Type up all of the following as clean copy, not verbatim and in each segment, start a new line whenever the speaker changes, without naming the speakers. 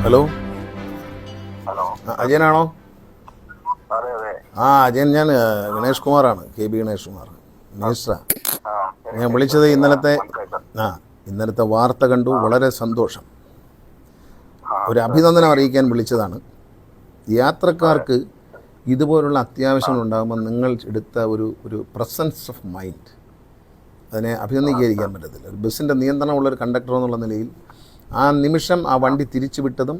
Hello,
hello,
അജയനാണോ?
അതെ അതെ.
അജയൻ, ഞാൻ ഗണേഷ് കുമാറാണ്, KB ഗണേഷ് കുമാർ, മിനിസ്റ്ററാണ്.
ആ, ശരി,
ഞാൻ
ശരി,
വിളിച്ചത്
ശരി.
ഇന്നലത്തെ ഇന്നലത്തെ വാർത്ത കണ്ടു, വളരെ സന്തോഷം. ഒരു അഭിനന്ദനം അറിയിക്കാൻ വിളിച്ചതാണ്. യാത്രക്കാർക്ക് ഇതുപോലുള്ള അത്യാവശ്യങ്ങൾ ഉണ്ടാകുമ്പോൾ നിങ്ങൾ എടുത്ത ഒരു പ്രസൻസ് ഓഫ് മൈൻഡ്, അതിനെ അഭിനന്ദിക്കാതിരിക്കാൻ പറ്റത്തില്ല. ഒരു ബസ്സിൻ്റെ നിയന്ത്രണമുള്ളൊരു കണ്ടക്ടർ എന്നുള്ള നിലയിൽ ആ നിമിഷം ആ വണ്ടി തിരിച്ചു വിട്ടതും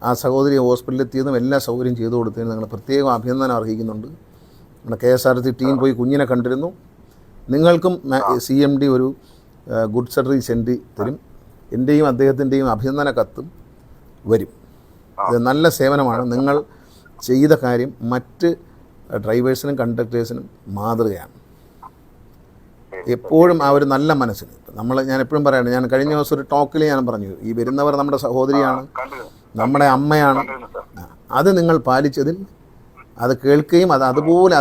ആ സഹോദരി ഹോസ്പിറ്റലിൽ എത്തിയതും എല്ലാ സൗകര്യം ചെയ്തു കൊടുത്തതിന് നിങ്ങൾ പ്രത്യേകം അഭിനന്ദനം അർഹിക്കുന്നുണ്ട്. നമ്മുടെ KSRTC ടീം പോയി കുഞ്ഞിനെ കണ്ടിരുന്നു. നിങ്ങൾക്കും CMD ഒരു ഗുഡ് സർവീസ് സെൻഡ് തരും. എൻ്റെയും അദ്ദേഹത്തിൻ്റെയും അഭിനന്ദന കത്തും വരും. ഇത് നല്ല സേവനമാണ്. നിങ്ങൾ ചെയ്ത കാര്യം മറ്റ് ഡ്രൈവേഴ്സിനും കണ്ടക്ടേഴ്സിനും മാതൃകയാണ്. എപ്പോഴും ആ ഒരു നല്ല മനസ്സിന് ഞാൻ എപ്പോഴും പറയാണ്, ഞാൻ കഴിഞ്ഞ ദിവസം ഒരു ടോക്കിൽ ഞാൻ പറഞ്ഞു, ഈ വരുന്നവർ നമ്മുടെ സഹോദരിയാണ്, നമ്മുടെ അമ്മയാണ്. അത് നിങ്ങൾ പാലിച്ചതിൽ, അത് കേൾക്കുകയും അതുപോലെ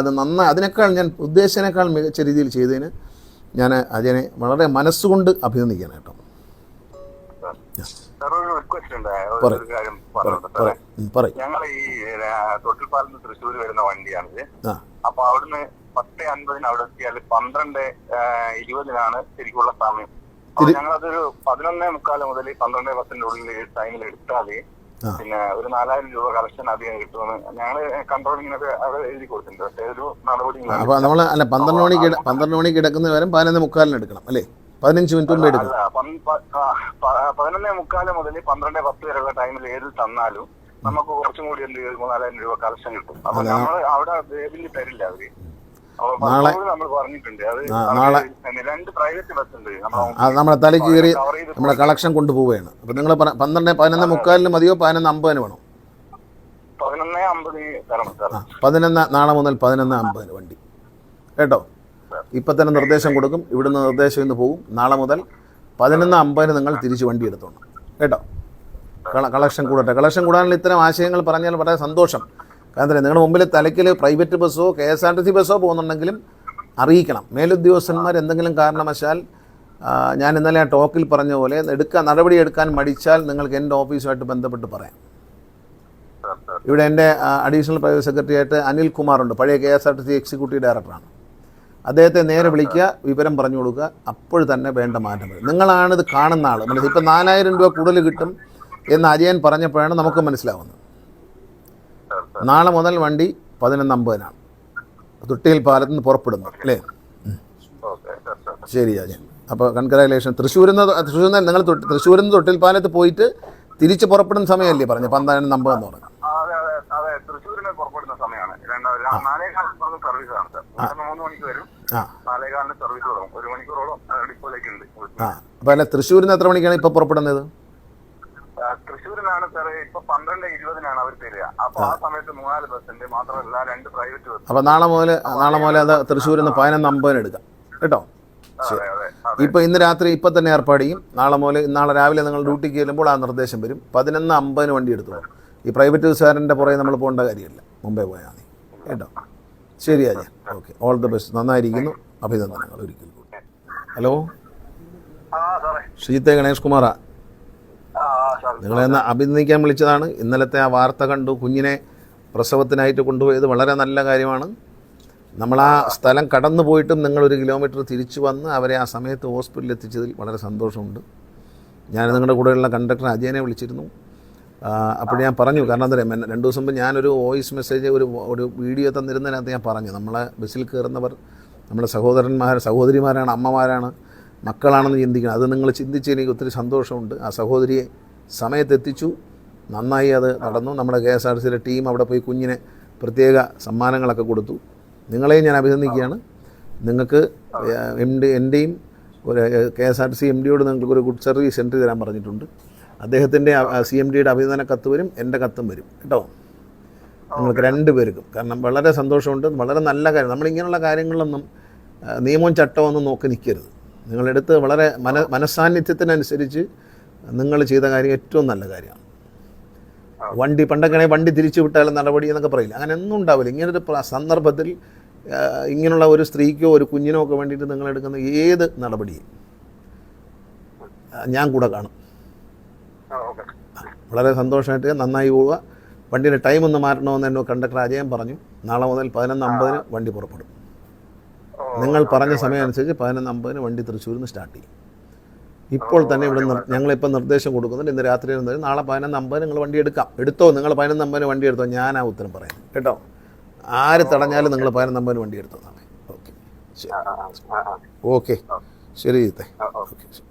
അതിനേക്കാൾ ഞാൻ ഉദ്ദേശിച്ചതിനേക്കാൾ മികച്ച രീതിയിൽ ചെയ്തതിന് ഞാൻ അജയനെ വളരെ മനസ്സുകൊണ്ട് അഭിനന്ദിക്കാൻ കേട്ടോ.
ഞങ്ങൾ ഈ തൊട്ടിൽപ്പാലത്ത് തൃശ്ശൂർ വരുന്ന വണ്ടിയാണിത്. അപ്പൊ അവിടുന്ന് 10:50 അവിടെ എത്തിയാൽ 12:20 ശരിക്കുള്ള സമയം. ഞങ്ങളതൊരു 11:45 മുതൽ 12:10 ഉള്ളിൽ ടൈമിൽ എടുത്താല് പിന്നെ ഒരു 4,000 രൂപ കളക്ഷൻ അധികം കിട്ടുമെന്ന് ഞങ്ങള് കൺട്രോളിങ്ങിനൊക്കെ അവിടെ എഴുതി കൊടുത്തിട്ടുണ്ട്. പക്ഷേ ഒരു നടപടി
12 മണിക്ക് കിടക്കുന്ന വരും 11:45 എടുക്കണം അല്ലേ? 15 മിനിറ്റ് മുമ്പ് എടുക്കണം.
11:45 മുതൽ 12:10 വരെയുള്ള ടൈമിൽ ഏത് തന്നാലും നമുക്ക് കുറച്ചും കൂടി 4,000 രൂപ കളക്ഷൻ കിട്ടും. അപ്പൊ നമ്മൾ അവിടെ ബില്ല് തരില്ല അവര്. നമ്മൾ പറഞ്ഞിട്ടുണ്ട്. അത് 2 പ്രൈവറ്റ് ബസ് ഉണ്ട്
നമ്മുടെ തലയ്ക്ക് കയറി നമ്മുടെ കളക്ഷൻ കൊണ്ടുപോവുകയാണ്. അപ്പൊ നിങ്ങൾ 11:45 മതിയോ 11:50 വേണോ?
11:50 തരണം സാർ.
11 നാളെ മുതൽ 11:50 വണ്ടി കേട്ടോ. ഇപ്പം തന്നെ നിർദ്ദേശം കൊടുക്കും. ഇവിടുന്ന് നിർദ്ദേശം ഇന്ന് പോകും. നാളെ മുതൽ 11:50 നിങ്ങൾ തിരിച്ച് വണ്ടി എടുത്തോണം കേട്ടോ. കളക്ഷൻ കൂടട്ടെ. കളക്ഷൻ കൂടാനുള്ള ഇത്തരം ആശയങ്ങൾ പറഞ്ഞാൽ വളരെ സന്തോഷം. കാരണം നിങ്ങളുടെ മുമ്പിൽ തലയ്ക്കൽ പ്രൈവറ്റ് ബസ്സോ KSRTC ബസ്സോ പോകുന്നുണ്ടെങ്കിലും അറിയിക്കണം. മേലുദ്യോഗസ്ഥന്മാർ എന്തെങ്കിലും കാരണവശാൽ ഞാൻ ഇന്നലെ ആ ടോക്കിൽ പറഞ്ഞ പോലെ നടപടി എടുക്കാൻ മടിച്ചാൽ നിങ്ങൾക്ക് എൻ്റെ ഓഫീസുമായിട്ട് ബന്ധപ്പെട്ട് പറയാം. ഇവിടെ എൻ്റെ അഡീഷണൽ പ്രൈവറ്റ് സെക്രട്ടറി ആയിട്ട് അനിൽ കുമാറുണ്ട്, പഴയ KSRTC എക്സിക്യൂട്ടീവ് ഡയറക്ടറാണ്. അദ്ദേഹത്തെ നേരെ വിളിക്കുക, വിവരം പറഞ്ഞു കൊടുക്കുക, അപ്പോൾ തന്നെ വേണ്ട മാറ്റം വരും. നിങ്ങളാണിത് കാണുന്ന ആൾ. ഇപ്പം 4,000 രൂപ കൂടുതൽ കിട്ടും എന്ന് അജയൻ പറഞ്ഞപ്പോഴാണ് നമുക്ക് മനസ്സിലാവുന്നത്. നാളെ മുതൽ വണ്ടി 11:50 തൊട്ടിയിൽ പാലത്ത് നിന്ന് പുറപ്പെടുന്നു അല്ലേ? ശരി അജയൻ, അപ്പോൾ കൺഗ്രാജുലേഷൻ. തൃശ്ശൂരിൽ നിന്ന് നിങ്ങൾ തൃശ്ശൂരിൽ നിന്ന് തൊട്ടിൽ പാലത്ത് പോയിട്ട് തിരിച്ച് പുറപ്പെടുന്ന സമയമല്ലേ പറഞ്ഞു? 12:50 എന്ന് പറഞ്ഞു.
തൃശ്ശൂരിന് പുറപ്പെടുന്ന സമയമാണ്. 4:15 സർവീസാണ് സാർ. 3 മണിക്ക് വരും. 4:15 സർവീസ് തുടങ്ങും. 1 മണിക്കൂറോളം ഡിപ്പോയിലേക്ക് ഉണ്ട്.
അപ്പോൾ അല്ല, തൃശ്ശൂരിൽ നിന്ന് എത്ര മണിക്കാണ് ഇപ്പോൾ പുറപ്പെടുന്നത്?
തൃശ്ശൂരിനാണ് സാർ ഇപ്പൊ 12:20 അവർ തരിക. അപ്പൊ ആ സമയത്ത് 3-4 ബസ്സുണ്ട്. മാത്രമല്ല 2 പ്രൈവറ്റ് ബസ്.
അപ്പൊ നാളെ മുതൽ അത് തൃശ്ശൂരിൽ നിന്ന് 11:50 എടുക്കാം കേട്ടോ. ഇപ്പൊ ഇന്ന് രാത്രി ഇപ്പൊ തന്നെ ഏർപ്പാട് ചെയ്യും. നാളെ രാവിലെ നിങ്ങൾ ഡ്യൂട്ടിക്ക് ചെല്ലുമ്പോൾ ആ നിർദ്ദേശം വരും. 11:50 വണ്ടി എടുത്തോളൂ. ഈ പ്രൈവറ്റ് ബസ്സുകാരൻ്റെ പുറകെ നമ്മൾ പോകേണ്ട കാര്യമില്ല, മുമ്പേ പോയാൽ മതി കേട്ടോ. ശരി Ajayan, okay, all the best. നന്നായിരിക്കുന്നു, അഭിനന്ദനങ്ങൾ ഒരിക്കൽ കൂടി. ഹലോ, ശ്രീത്തെ ഗണേഷ് കുമാറാ. നിങ്ങളെന്ന് അഭിനന്ദിക്കാൻ വിളിച്ചതാണ്. ഇന്നലത്തെ ആ വാർത്ത കണ്ടു. കുഞ്ഞിനെ പ്രസവത്തിനായിട്ട് കൊണ്ടുപോയത് വളരെ നല്ല കാര്യമാണ്. നമ്മൾ ആ സ്ഥലം കടന്നു പോയിട്ടും നിങ്ങൾ 1 കിലോമീറ്റർ തിരിച്ചു വന്ന് അവരെ ആ സമയത്ത് ഹോസ്പിറ്റലിൽ എത്തിച്ചതിൽ വളരെ സന്തോഷമുണ്ട്. ഞാൻ നിങ്ങളുടെ കൂടെയുള്ള കണ്ടക്ടർ അജയനെ വിളിച്ചിരുന്നു. അപ്പോൾ ഞാൻ പറഞ്ഞു, കാരണം എന്താ പറയുക, 2 ദിവസം മുമ്പ് ഞാനൊരു വോയിസ് മെസ്സേജ് ഒരു വീഡിയോ തന്നിരുന്നതിനകത്ത് ഞാൻ പറഞ്ഞു, നമ്മളെ ബസ്സിൽ കയറുന്നവർ നമ്മുടെ സഹോദരിമാരാണ്, അമ്മമാരാണ്, മക്കളാണെന്ന് ചിന്തിക്കണം. അത് നിങ്ങൾ ചിന്തിച്ച് എനിക്ക് ഒത്തിരി സന്തോഷമുണ്ട്. ആ സഹോദരിയെ സമയത്തെത്തിച്ചു, നന്നായി അത് നടന്നു. നമ്മുടെ KSRTCയിലെ ടീം അവിടെ പോയി കുഞ്ഞിനെ പ്രത്യേക സമ്മാനങ്ങളൊക്കെ കൊടുത്തു. നിങ്ങളെയും ഞാൻ അഭിനന്ദിക്കുകയാണ്. നിങ്ങൾക്ക് എൻ്റെയും ഒരു KSRTC MDയോട് നിങ്ങൾക്കൊരു ഗുഡ് സർവീസ് സെൻഡ് തരാൻ പറഞ്ഞിട്ടുണ്ട്. അദ്ദേഹത്തിൻ്റെ CMDയുടെ അഭിനന്ദന കത്ത് വരും, എൻ്റെ കത്തും വരും കേട്ടോ. നിങ്ങൾക്ക് 2 പേർക്കും. കാരണം വളരെ സന്തോഷമുണ്ട്, വളരെ നല്ല കാര്യം. നമ്മളിങ്ങനെയുള്ള കാര്യങ്ങളിലൊന്നും നിയമവും ചട്ടമൊന്നും നോക്കി നിൽക്കരുത്. നിങ്ങളെടുത്ത് വളരെ മനസ്സാന്നിധ്യത്തിനനുസരിച്ച് നിങ്ങൾ ചെയ്ത കാര്യം ഏറ്റവും നല്ല കാര്യമാണ്. പണ്ടൊക്കെ വണ്ടി തിരിച്ചു വിട്ടാലും നടപടി എന്നൊക്കെ പറയില്ല, അങ്ങനെ ഒന്നും ഉണ്ടാവില്ല. ഇങ്ങനൊരു സന്ദർഭത്തിൽ ഇങ്ങനെയുള്ള ഒരു സ്ത്രീക്കോ ഒരു കുഞ്ഞിനോ ഒക്കെ വേണ്ടിയിട്ട് നിങ്ങളെടുക്കുന്ന ഏത് നടപടിയും ഞാൻ കൂടെ കാണും. വളരെ സന്തോഷമായിട്ട് നന്നായി പോവുക. വണ്ടിയുടെ ടൈം ഒന്ന് മാറ്റണമെന്ന് എന്നോട് കണ്ടക്ടർ അജയൻ പറഞ്ഞു. നാളെ മുതൽ 11:50 വണ്ടി പുറപ്പെടും. നിങ്ങൾ പറഞ്ഞ സമയം അനുസരിച്ച് 11:50 വണ്ടി തൃശ്ശൂരിൽ നിന്ന് സ്റ്റാർട്ട് ചെയ്യും. ഇപ്പോൾ തന്നെ ഇവിടെ ഞങ്ങളിപ്പോൾ നിർദ്ദേശം കൊടുക്കുന്നുണ്ട്. ഇന്ന് രാത്രി നാളെ 11:50 നിങ്ങൾ വണ്ടി എടുത്തോ. നിങ്ങൾ 11:50 വണ്ടി എടുത്തോ. ഞാനാ ഉത്തരം പറയുന്നത് കേട്ടോ. ആര് തടഞ്ഞാലും നിങ്ങൾ 11:50 വണ്ടി എടുത്തോ നാളെ. ഓക്കെ ശരി. ഓക്കെ ശരി. ഓക്കെ ശരി.